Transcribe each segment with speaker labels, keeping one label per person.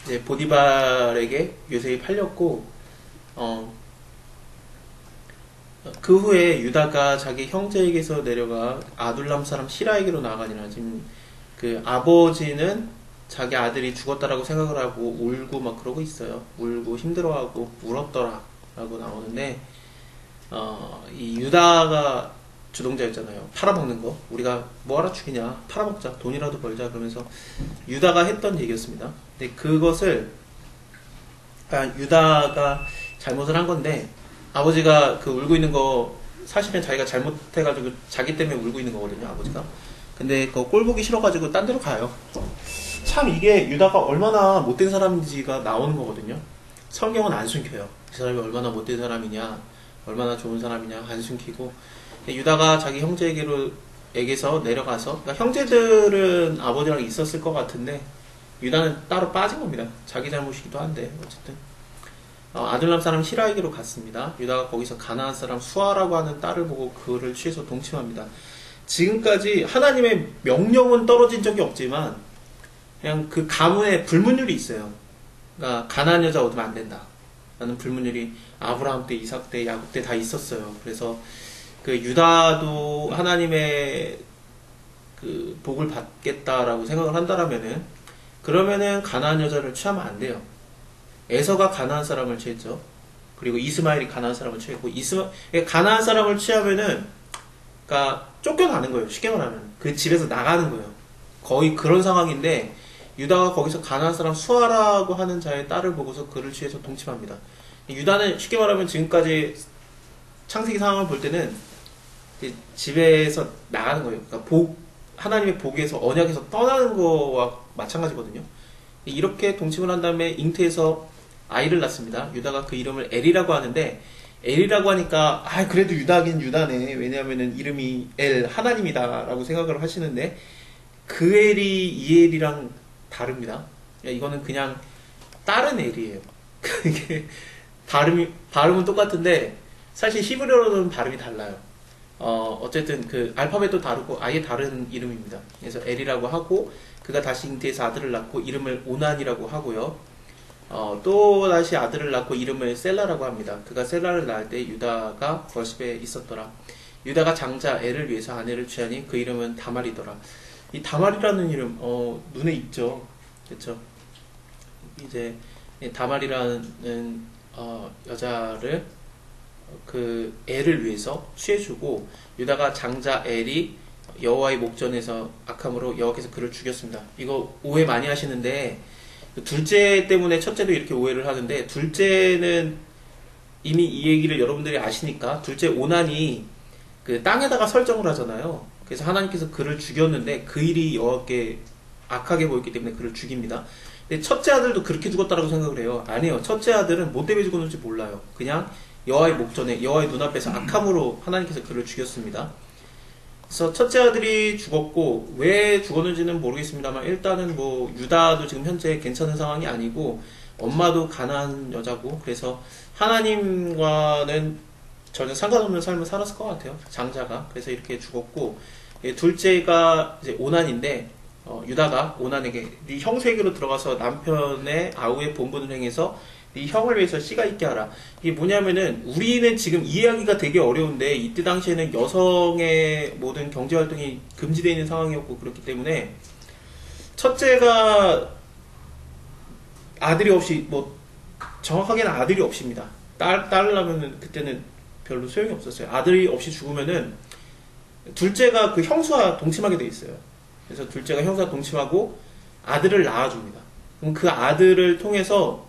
Speaker 1: 이제 보디발에게 요셉이 팔렸고, 그 후에 유다가 자기 형제에게서 내려가 아둘람 사람 시라에게로 나가니라. 지금 그 아버지는 자기 아들이 죽었다라고 생각을 하고 울고 막 그러고 있어요. 울고 힘들어하고 울었더라 라고 나오는데, 이 유다가 주동자였잖아요. 팔아먹는 거. 우리가 뭐하러 죽이냐, 팔아먹자, 돈이라도 벌자, 그러면서 유다가 했던 얘기였습니다. 근데 그것을 유다가 잘못을 한 건데, 아버지가 그 울고 있는 거 사실은 자기가 잘못해가지고 자기 때문에 울고 있는 거거든요, 아버지가. 근데 그거 꼴 보기 싫어가지고 딴 데로 가요. 참 이게 유다가 얼마나 못된 사람인지가 나오는 거거든요. 성경은 안 숨겨요. 그 사람이 얼마나 못된 사람이냐, 얼마나 좋은 사람이냐 안 숨기고. 유다가 자기 형제에게서 내려가서, 그러니까 형제들은 아버지랑 있었을 것 같은데 유다는 따로 빠진 겁니다. 자기 잘못이기도 한데 어쨌든 아둘람 사람 시라에게로 갔습니다. 유다가 거기서 가나안 사람 수아라고 하는 딸을 보고 그를 취해서 동침합니다. 지금까지 하나님의 명령은 떨어진 적이 없지만 그냥 그 가문에 불문율이 있어요. 그러니까 가나안 여자 얻으면 안 된다 라는 불문율이 아브라함 때, 이삭 때, 야곱 때 다 있었어요. 그래서 그 유다도 하나님의 그 복을 받겠다라고 생각을 한다라면은, 그러면은 가나안 여자를 취하면 안 돼요. 에서가 가나안 사람을 취했죠. 그리고 이스마엘이 가나안 사람을 취했고, 가나안 사람을 취하면은, 그러니까 쫓겨나는 거예요. 쉽게 말하면 그 집에서 나가는 거예요. 거의 그런 상황인데, 유다가 거기서 가나안 사람 수아라고 하는 자의 딸을 보고서 그를 취해서 동침합니다. 유다는 쉽게 말하면 지금까지 창세기 상황을 볼 때는 집에서 나가는 거예요. 그러니까 하나님의 복에서, 언약에서 떠나는 거와 마찬가지거든요. 이렇게 동침을 한 다음에 잉태해서 아이를 낳습니다. 유다가 그 이름을 엘이라고 하는데, 엘이라고 하니까 그래도 유다긴 유다네, 왜냐하면 이름이 엘, 하나님이다 라고 생각을 하시는데, 그 엘이 이 엘이랑 다릅니다. 이거는 그냥 다른 엘이에요. 이게 발음은 똑같은데 사실 히브리어로는 발음이 달라요. 어쨌든 그 알파벳도 다르고 아예 다른 이름입니다. 그래서 엘이라고 하고, 그가 다시 잉태해서 아들을 낳고 이름을 오난이라고 하고요. 또 다시 아들을 낳고 이름을 셀라라고 합니다. 그가 셀라를 낳을 때 유다가 벌십에 있었더라. 유다가 장자 엘을 위해서 아내를 취하니 그 이름은 다말이더라. 이 다말이라는 이름 눈에 익죠. 그렇죠? 이제 다말이라는 여자를 그 엘을 위해서 취해주고, 유다가 장자 엘이 여호와의 목전에서 악함으로 여호와께서 그를 죽였습니다. 이거 오해 많이 하시는데, 둘째 때문에 첫째도 이렇게 오해를 하는데, 둘째는 이미 이 얘기를 여러분들이 아시니까, 둘째 오난이 그 땅에다가 설정을 하잖아요. 그래서 하나님께서 그를 죽였는데 그 일이 여호와께 악하게 보였기 때문에 그를 죽입니다. 근데 첫째 아들도 그렇게 죽었다라고 생각을 해요. 아니에요. 첫째 아들은 뭐 때문에 죽었는지 몰라요. 그냥 여호와의 목전에, 여호와의 눈앞에서 악함으로 하나님께서 그를 죽였습니다. 그래서 첫째 아들이 죽었고, 왜 죽었는지는 모르겠습니다만, 일단은 뭐 유다도 지금 현재 괜찮은 상황이 아니고, 엄마도 가난한 여자고, 그래서 하나님과는 전혀 상관없는 삶을 살았을 것 같아요, 장자가. 그래서 이렇게 죽었고, 둘째가 이제 오난인데, 유다가 오난에게 네 형세에게로 들어가서 남편의 아우의 본분을 행해서 네 형을 위해서 씨가 있게 하라. 이게 뭐냐면은, 우리는 지금 이해하기가 되게 어려운데, 이때 당시에는 여성의 모든 경제활동이 금지되어 있는 상황이었고, 그렇기 때문에 첫째가 아들이 없이, 뭐 정확하게는 아들이 없습니다. 딸을 낳으면은 그때는 별로 소용이 없었어요. 아들이 없이 죽으면은 둘째가 그 형수와 동침하게 돼 있어요. 그래서 둘째가 형수와 동침하고 아들을 낳아줍니다. 그럼 그 아들을 통해서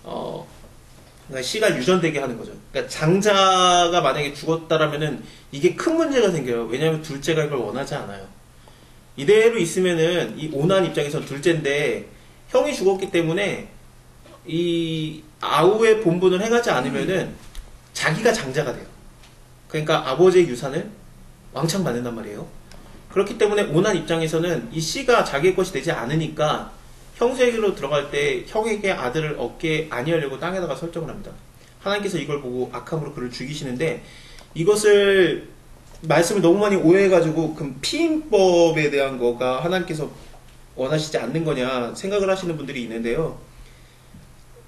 Speaker 1: 그러니까 씨가 유전되게 하는 거죠. 그러니까 장자가 만약에 죽었다라면은 이게 큰 문제가 생겨요. 왜냐하면 둘째가 이걸 원하지 않아요. 이대로 있으면은 이 오난 입장에서는 둘째인데 형이 죽었기 때문에 이 아우의 본분을 행하지 않으면은 자기가 장자가 돼요. 그러니까 아버지의 유산을 왕창 받는단 말이에요. 그렇기 때문에 오난 입장에서는 이 씨가 자기의 것이 되지 않으니까 형세에게로 들어갈 때 형에게 아들을 얻게 아니하려고 땅에다가 설정을 합니다. 하나님께서 이걸 보고 악함으로 그를 죽이시는데, 이것을 말씀을 너무 많이 오해해가지고 그럼 피임법에 대한 거가 하나님께서 원하시지 않는 거냐 생각을 하시는 분들이 있는데요.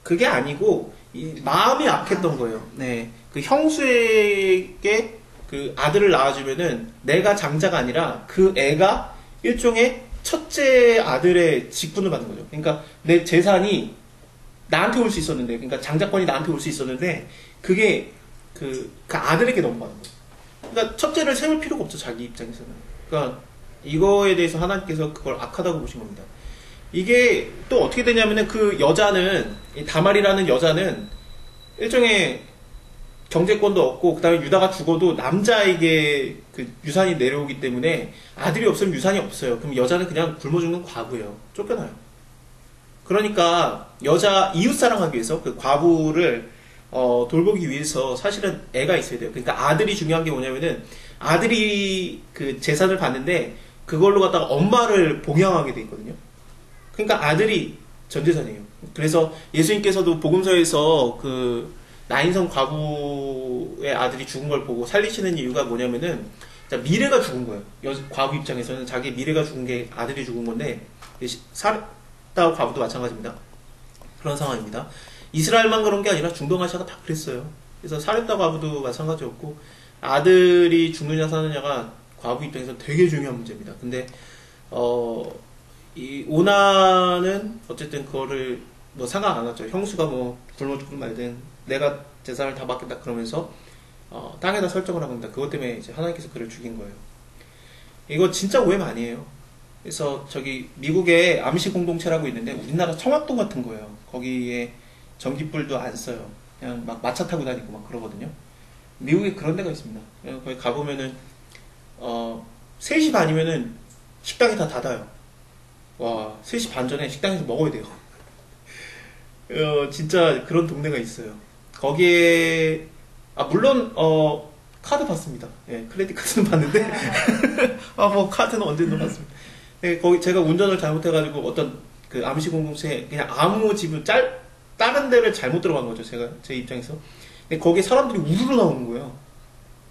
Speaker 1: 그게 아니고 이 마음이 악했던 거예요. 네, 그 형수에게 그 아들을 낳아주면은 내가 장자가 아니라 그 애가 일종의 첫째 아들의 직분을 받는 거죠. 그러니까 내 재산이 나한테 올 수 있었는데, 그러니까 장자권이 나한테 올 수 있었는데 그게 그 아들에게 넘어가는 거예요. 그러니까 첫째를 세울 필요가 없죠, 자기 입장에서는. 그러니까 이거에 대해서 하나님께서 그걸 악하다고 보신 겁니다. 이게 또 어떻게 되냐면은 그 여자는, 이 다말이라는 여자는 일종의 경제권도 없고, 그 다음에 유다가 죽어도 남자에게 그 유산이 내려오기 때문에 아들이 없으면 유산이 없어요. 그럼 여자는 그냥 굶어 죽는 과부예요. 쫓겨나요. 그러니까 여자 이웃사랑하기 위해서 그 과부를 돌보기 위해서 사실은 애가 있어야 돼요. 그러니까 아들이 중요한 게 뭐냐면은 아들이 그 재산을 받는데 그걸로 갖다가 엄마를 봉양하게 돼 있거든요. 그러니까 아들이 전 재산이에요. 그래서 예수님께서도 복음서에서 그 나인성 과부의 아들이 죽은 걸 보고 살리시는 이유가 뭐냐면은 미래가 죽은 거예요. 과부 입장에서는 자기 미래가 죽은 게 아들이 죽은 건데, 사렙다 과부도 마찬가지입니다. 그런 상황입니다. 이스라엘만 그런 게 아니라 중동아시아가 다 그랬어요. 그래서 사렙다 과부도 마찬가지였고, 아들이 죽느냐 사느냐가 과부 입장에서 되게 중요한 문제입니다. 근데 이 오나는 어쨌든 그거를 뭐 상관 안 하죠. 형수가 뭐 굶어 죽든 말든 내가 재산을 다 받겠다 그러면서 땅에다 설정을 한 겁니다. 그것 때문에 이제 하나님께서 그를 죽인 거예요. 이거 진짜 오해 많이 해요. 그래서 저기 미국에 암시 공동체라고 있는데 우리나라 청학동 같은 거예요. 거기에 전기불도 안 써요. 그냥 막 마차 타고 다니고 막 그러거든요. 미국에 그런 데가 있습니다. 거기 가보면은 3시 반이면은 식당이 다 닫아요. 와, 3시 반 전에 식당에서 먹어야 돼요. 진짜 그런 동네가 있어요. 거기에 물론 카드 받습니다. 예, 크레딧 카드는 받는데 뭐 카드는 언제든 받습니다. 예, 거기 제가 운전을 잘못해가지고 어떤 그 암시 공동체에 그냥 아무 집을 다른 데를 잘못 들어간 거죠. 제 입장에서. 근데 거기에 사람들이 우르르 나오는 거예요.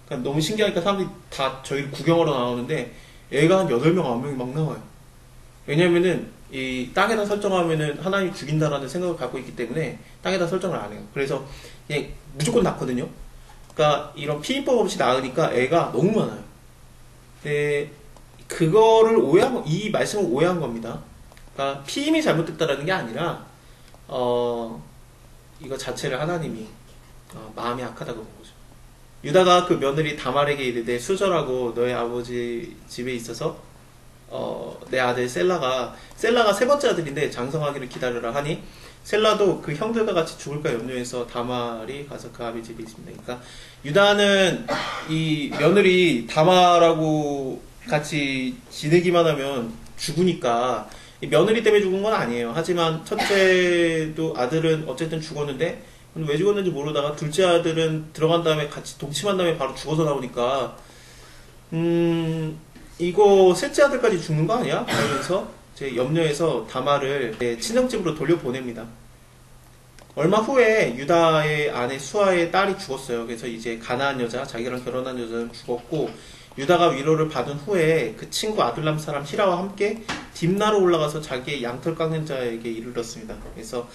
Speaker 1: 그러니까 너무 신기하니까 사람들이 다 저희를 구경하러 나오는데 애가 한 8명, 9명이 막 나와요. 왜냐면은 이 땅에다 설정하면은 하나님이 죽인다라는 생각을 갖고 있기 때문에 땅에다 설정을 안 해요. 그래서 그냥 무조건 낳거든요. 그러니까 이런 피임법 없이 낳으니까 애가 너무 많아요. 근데 그거를 이 말씀을 오해한 겁니다. 그러니까 피임이 잘못됐다라는 게 아니라 이거 자체를 하나님이 마음이 악하다고 본 거죠. 유다가 그 며느리 다말에게 이르되 수절하고 너의 아버지 집에 있어서 내 아들 셀라가 세 번째 아들인데 장성하기를 기다려라 하니 셀라도 그 형들과 같이 죽을까 염려해서 다말이 가서 그 아비 집에 있습니다. 그러니까 유다는 이 며느리 다말하고 같이 지내기만 하면 죽으니까 이 며느리 때문에 죽은 건 아니에요. 하지만 첫째도 아들은 어쨌든 죽었는데 왜 죽었는지 모르다가 둘째 아들은 들어간 다음에 같이 동침한 다음에 바로 죽어서 나오니까 이거 셋째 아들까지 죽는 거 아니야? 그러면서 제 염려해서 다말을 친정집으로 돌려보냅니다. 얼마 후에 유다의 아내 수아의 딸이 죽었어요. 그래서 이제 가나안 여자, 자기랑 결혼한 여자는 죽었고 유다가 위로를 받은 후에 그 친구 아둘람 사람 히라와 함께 딥나로 올라가서 자기의 양털 깎는 자에게 이르렀습니다. 그래서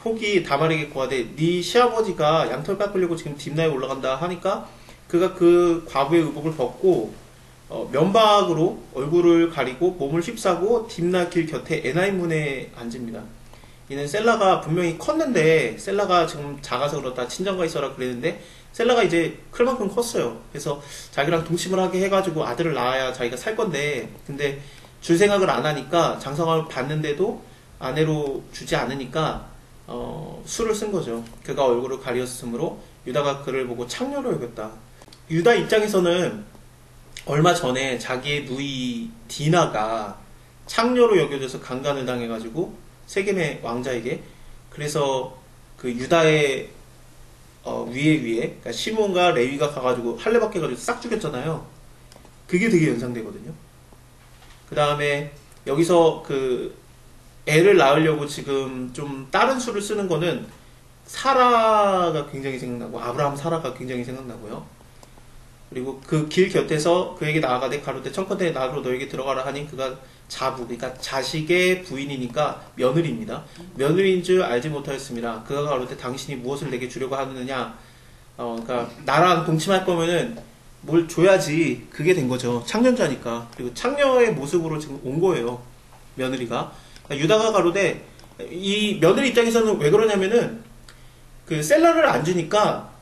Speaker 1: 혹이 다말에게 고하되 네 시아버지가 양털 깎으려고 지금 딥나에 올라간다 하니까 그가 그 과부의 의복을 벗고 면박으로 얼굴을 가리고 몸을 휩싸고 딥나 길 곁에 에나임 문에 앉습니다. 이는 셀라가 분명히 컸는데 셀라가 지금 작아서 그렇다 친정가 있어라 그랬는데 셀라가 이제 클 만큼 컸어요. 그래서 자기랑 동침을 하게 해가지고 아들을 낳아야 자기가 살 건데 근데 줄 생각을 안 하니까 장성을 받는데도 아내로 주지 않으니까 수를 쓴 거죠. 그가 얼굴을 가리었으므로 유다가 그를 보고 창녀로 여겼다. 유다 입장에서는 얼마 전에 자기의 누이 디나가 창녀로 여겨져서 강간을 당해가지고 세겜의 왕자에게 그래서 그 유다의 위에 그러니까 시몬과 레위가 가가지고 할례받게 해가지고 싹 죽였잖아요. 그게 되게 연상되거든요. 그 다음에 여기서 그 애를 낳으려고 지금 좀 다른 수를 쓰는 거는 사라가 굉장히 생각나고 아브라함 사라가 굉장히 생각나고요. 그리고 그 길 곁에서 그에게 나아가되 가로되 청컨대 나로 너에게 들어가라 하니 그가 자부, 그러니까 자식의 부인이니까 며느리입니다. 며느리인 줄 알지 못하였습니다. 그가 가로되 당신이 무엇을 내게 주려고 하느냐. 그러니까 나랑 동침할 거면은 뭘 줘야지. 그게 된 거죠. 창년자니까. 그리고 창녀의 모습으로 지금 온 거예요. 며느리가. 그러니까 유다가 가로되 이 며느리 입장에서는 왜 그러냐면은 그 셀라를 안 주니까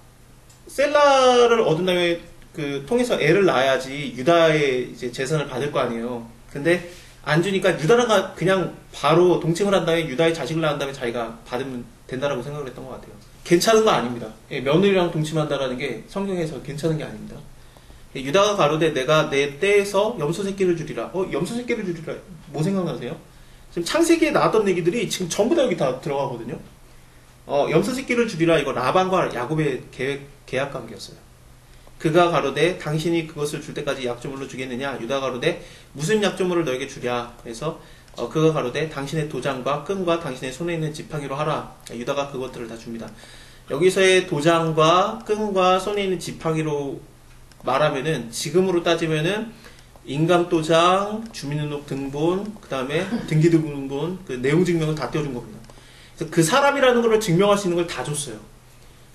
Speaker 1: 셀라를 얻은 다음에 그 통해서 애를 낳아야지 유다의 이제 재산을 받을 거 아니에요. 근데 안 주니까 유다가 그냥 바로 동침을 한 다음에 유다의 자식을 낳은 다음에 자기가 받으면 된다라고 생각을 했던 것 같아요. 괜찮은 거 아닙니다. 며느리랑 동침한다라는 게 성경에서 괜찮은 게 아닙니다. 유다가 가로되 내가 내 떼에서 염소 새끼를 주리라. 염소 새끼를 주리라. 뭐 생각나세요? 지금 창세기에 나왔던 얘기들이 지금 전부 다 여기 다 들어가거든요. 염소 새끼를 주리라. 이거 라반과 야곱의 계약 관계였어요. 그가 가로되 당신이 그것을 줄 때까지 약조물로 주겠느냐. 유다가 가로되 무슨 약조물을 너에게 주랴. 그래서 그가 가로되 당신의 도장과 끈과 당신의 손에 있는 지팡이로 하라. 유다가 그것들을 다 줍니다. 여기서의 도장과 끈과 손에 있는 지팡이로 말하면은 지금으로 따지면은 인감도장, 주민등록 등본, 그 다음에 등기등본, 그 내용 증명을 다 떼어준 겁니다. 그래서 그 사람이라는 걸 증명할 수 있는 걸 다 줬어요.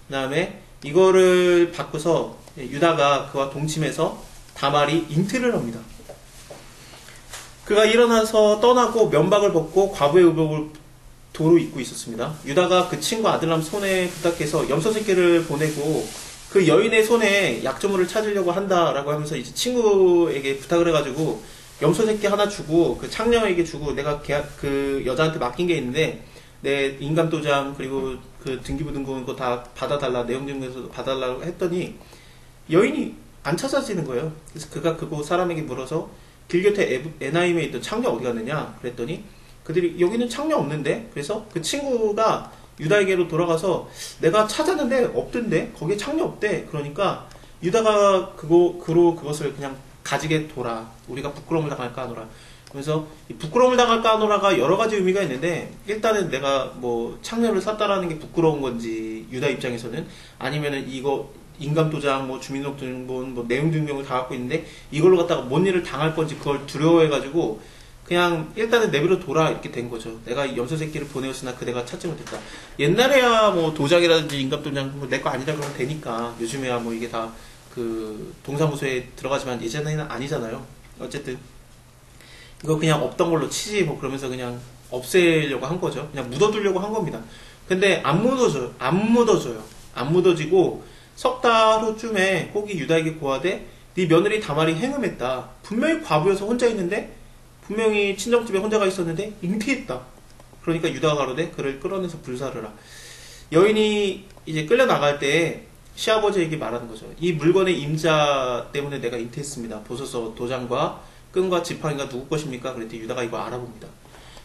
Speaker 1: 그 다음에 이거를 바꾸서 유다가 그와 동침해서 다말이 잉태를 합니다. 그가 일어나서 떠나고 면박을 벗고 과부의 의복을 도로 입고 있었습니다. 유다가 그 친구 아들람 손에 부탁해서 염소 새끼를 보내고 그 여인의 손에 약조물을 찾으려고 한다라고 하면서 이제 친구에게 부탁을 해가지고 염소 새끼 하나 주고 그 창녀에게 주고 내가 그 여자한테 맡긴 게 있는데 내 인감도장 그리고 그 등기부등본 그거 다 받아달라 내용증명서도 받아달라고 했더니 여인이 안 찾아지는 거예요. 그래서 그가 그곳 사람에게 물어서 길 곁에 에나임에 있던 창녀 어디 갔느냐 그랬더니 그들이 여기는 창녀 없는데. 그래서 그 친구가 유다에게로 돌아가서 내가 찾았는데 없던데 거기에 창녀 없대. 그러니까 유다가 그것을 그냥 가지게 둬라. 우리가 부끄러움을 당할까 하노라. 그래서 이 부끄러움을 당할까 하노라가 여러 가지 의미가 있는데 일단은 내가 뭐 창녀를 샀다라는 게 부끄러운 건지 유다 입장에서는 아니면은 이거 인감도장, 뭐 주민등록증본, 뭐 내용증명을 다 갖고 있는데 이걸로 갖다가 뭔 일을 당할 건지 그걸 두려워해가지고 그냥 일단은 내버려 둬라 이렇게 된 거죠. 내가 염소 새끼를 보내었으나 그대가 찾지 못했다. 옛날에야 뭐 도장이라든지 인감도장 뭐 내 거 아니다 그러면 되니까 요즘에야 뭐 이게 다 그 동사무소에 들어가지만 예전에는 아니잖아요. 어쨌든 이거 그냥 없던 걸로 치지 뭐 그러면서 그냥 없애려고 한 거죠. 그냥 묻어두려고 한 겁니다. 근데 안 묻어져요. 안 묻어지고 석 달 후쯤에 혹이 유다에게 고하되 네 며느리 다말이 행음했다. 분명히 과부여서 혼자 있는데 분명히 친정집에 혼자가 있었는데 잉태했다. 그러니까 유다가 가로되 그를 끌어내서 불사르라. 여인이 이제 끌려나갈 때 시아버지에게 말하는 거죠. 이 물건의 임자 때문에 내가 잉태했습니다. 보소서 도장과 끈과 지팡이가 누구 것입니까? 그랬더니 유다가 이거 알아봅니다.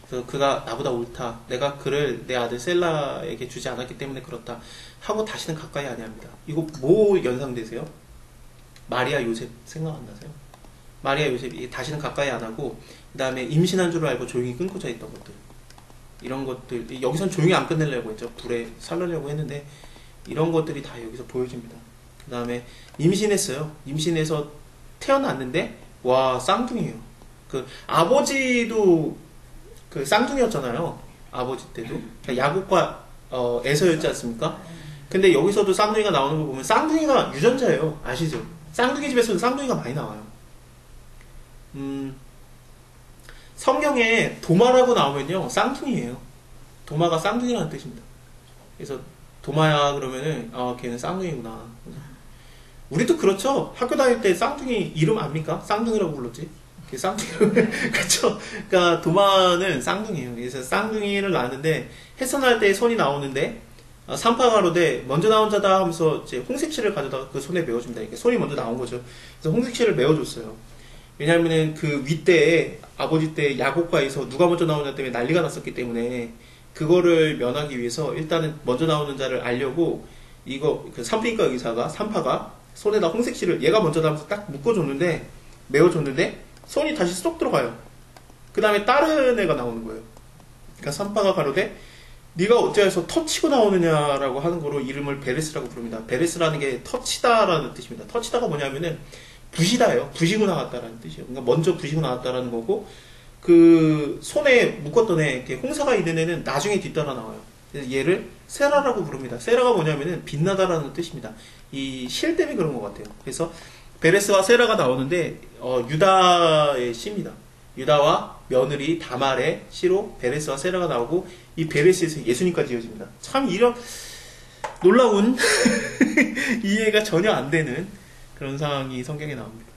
Speaker 1: 그래서 그가 나보다 옳다. 내가 그를 내 아들 셀라에게 주지 않았기 때문에 그렇다. 하고 다시는 가까이 안 합니다. 이거 뭐 연상되세요? 마리아 요셉 생각 안 나세요? 마리아 요셉이 다시는 가까이 안 하고 그 다음에 임신한 줄 알고 조용히 끊고 자 있던 것들 이런 것들 여기선 조용히 안 끝내려고 했죠. 불에 살려고 했는데 이런 것들이 다 여기서 보여집니다. 그 다음에 임신했어요. 임신해서 태어났는데 와 쌍둥이에요. 그 아버지도 그 쌍둥이였잖아요. 아버지 때도 그러니까 야곱과 에서였지 않습니까? 근데 여기서도 쌍둥이가 나오는 거 보면 쌍둥이가 유전자예요. 아시죠? 쌍둥이 집에서는 쌍둥이가 많이 나와요. 성경에 도마라고 나오면요 쌍둥이에요. 도마가 쌍둥이라는 뜻입니다. 그래서 도마야 그러면은 걔는 쌍둥이구나. 우리도 그렇죠. 학교 다닐 때 쌍둥이 이름 압니까? 쌍둥이라고 불렀지. 쌍둥이 그렇죠. 그러니까 도마는 쌍둥이에요. 그래서 쌍둥이를 낳았는데 해산할 때 손이 나오는데 산파가로되 먼저 나온 자다 하면서 이제 홍색실을 가져다가 그 손에 메어줍니다. 이렇게 손이 먼저 나온 거죠. 그래서 홍색실을 메어줬어요. 왜냐하면은 그 윗대에 아버지 때 야곱과에서 누가 먼저 나오냐 때문에 난리가 났었기 때문에 그거를 면하기 위해서 일단은 먼저 나오는 자를 알려고 이거 그 산피과 의사가 산파가 손에다 홍색실을 얘가 먼저 나면서 딱 묶어줬는데 메어줬는데 손이 다시 쏙 들어가요. 그 다음에 다른 애가 나오는 거예요. 그러니까 산파가 가로되 네가 어찌해서 터치고 나오느냐라고 하는 거로 이름을 베레스라고 부릅니다. 베레스라는 게 터치다라는 뜻입니다. 터치다가 뭐냐면은 부시다예요. 부시고 나왔다라는 뜻이에요. 그러니까 먼저 부시고 나왔다라는 거고 그 손에 묶었던 애, 이렇게 홍사가 있는 애는 나중에 뒤따라 나와요. 그래서 얘를 세라라고 부릅니다. 세라가 뭐냐면은 빛나다라는 뜻입니다. 이 실 때문에 그런 것 같아요. 그래서 베레스와 세라가 나오는데 유다의 시입니다. 유다와 며느리 다말의 시로 베레스와 세라가 나오고 이 베레스에서 예수님까지 이어집니다. 참 이런 놀라운 이해가 전혀 안 되는 그런 상황이 성경에 나옵니다.